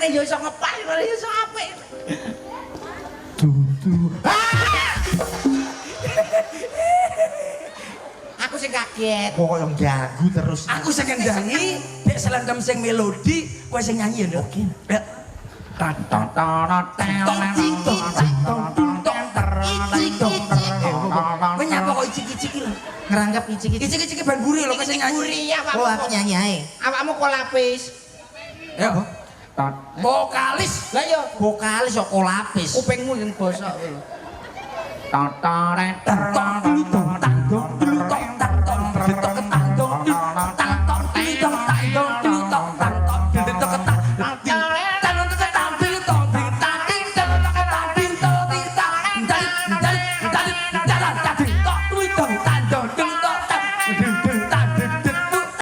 suarane ya iso ngepas, ya iso apik. Aku sing kaget. Kok koyo ganggu terus. Aku sing ngendangi, nek selendem sing melodi, kowe sing nyanyi ya, Nduk. Oke. Kowe nyapa kok icik-icik lho. Ngerangkep icik-icik. Icik-icik ban buri lho kowe sing nyanyi. Buri ya, Pak. Oh, aku nyanyi ae. Awakmu kok lapis. Ya. Vokalis. Lah yo Vokalis kok kolapis. kupingmu yang bosok lho. Tataret